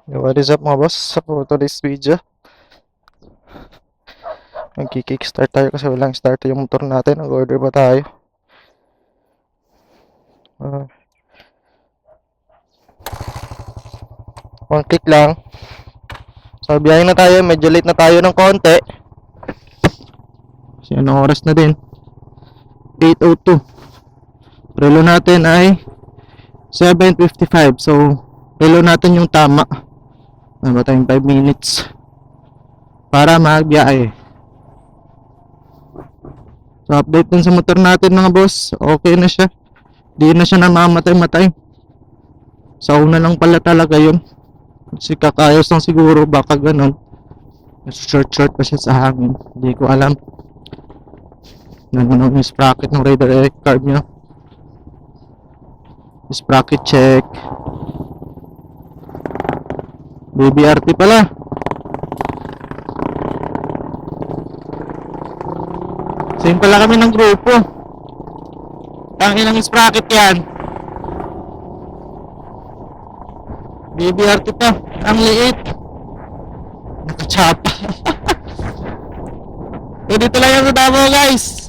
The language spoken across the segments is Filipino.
What is up mga boss? For today's video, magki-kickstart tayo kasi walang start yung motor natin. Nag-order pa tayo. One click lang. So biyahe na tayo. Medyo late na tayo ng konti. Kasi anong oras na din? 8:02. Relo natin ay 7:55. So relo natin yung tama. Ano tayong 5 minutes para magbiyahe. So update dun sa motor natin mga boss. Okay na siya. Di na siya namamatay-matay. Sa una lang pala talaga yun. Kasi kakayos lang siguro, baka ganun. Short pa siya sa hangin. Hindi ko alam. Ganun yung sprocket ng radar carb niya. Sprocket check. BBRT pala. Same pala kami ng grupo. Tangin ng sprocket yan. BBRT pa. Ang liit. Nakachapa. So dito lang yan sa Davao guys.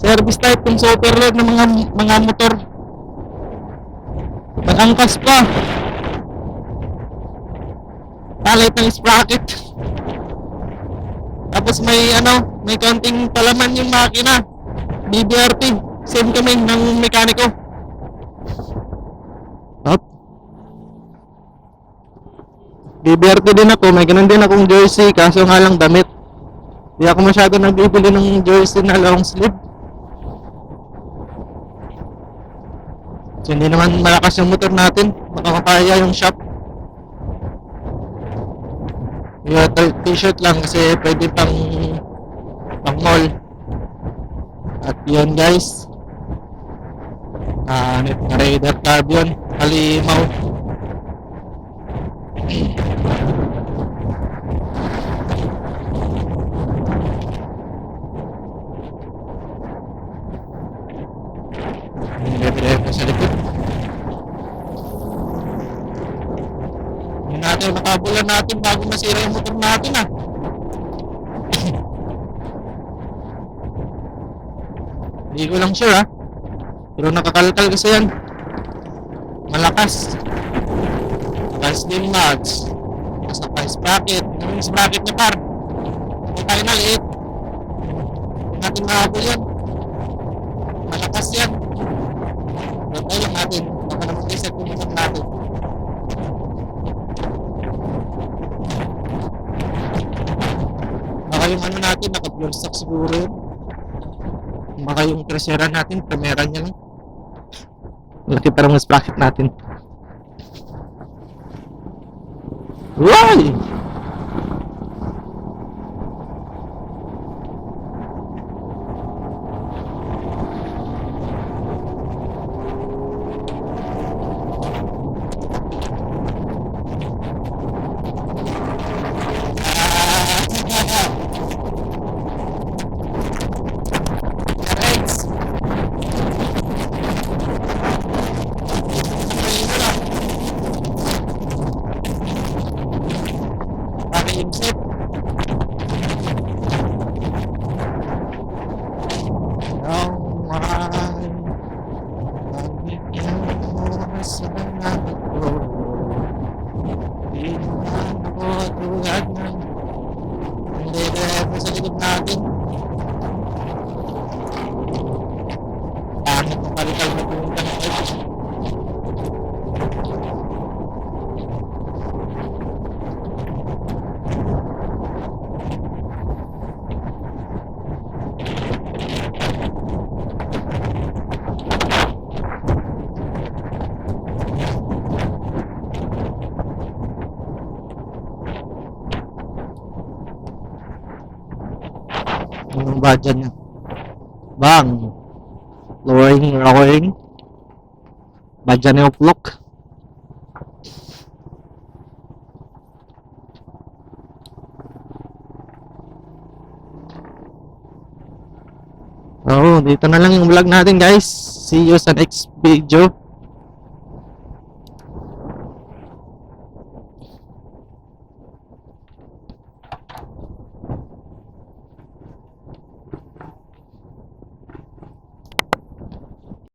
Service type kung sa overload ng mga motor. Nag-angkas pa. Palit ng sprocket. Tapos may konting palaman yung makina. BBRT. Same kami ng mekaniko. Up. BBRT din ako. May ganun din akong jersey. Kaso nga lang damit. Hindi ako masyado nagbibili ng jersey na long sleeve. So hindi naman malakas yung motor natin. Makakapaya yung shop. Yung t-shirt lang kasi pwede pang mall. At yun guys, na radar carb yun, halimaw. Dire-diretso sa likod. Yun natin, makabulan natin bago masira yung motor natin Hindi ko lang sure pero nakakalkal kasi yan. Malakas. Malakas din mags. Nasa pa sprocket. Yung sprocket niya par. Kung tayo na liit. Hindi natin mahabol yan. Malakas yan. Pero lang natin. Baka naman reset yung motor natin. Baka yung natin naka-pure stock siguro yun. Baka yung trasera natin, primera niya lang. Laki parang mas sprocket natin. Why? Sa likod natin. Pangit ng kalikal na pumunta ng edge. Yung budget niya. Bang! Lowering. Budget niya uplock. Dito na lang yung vlog natin guys. See you sa next video.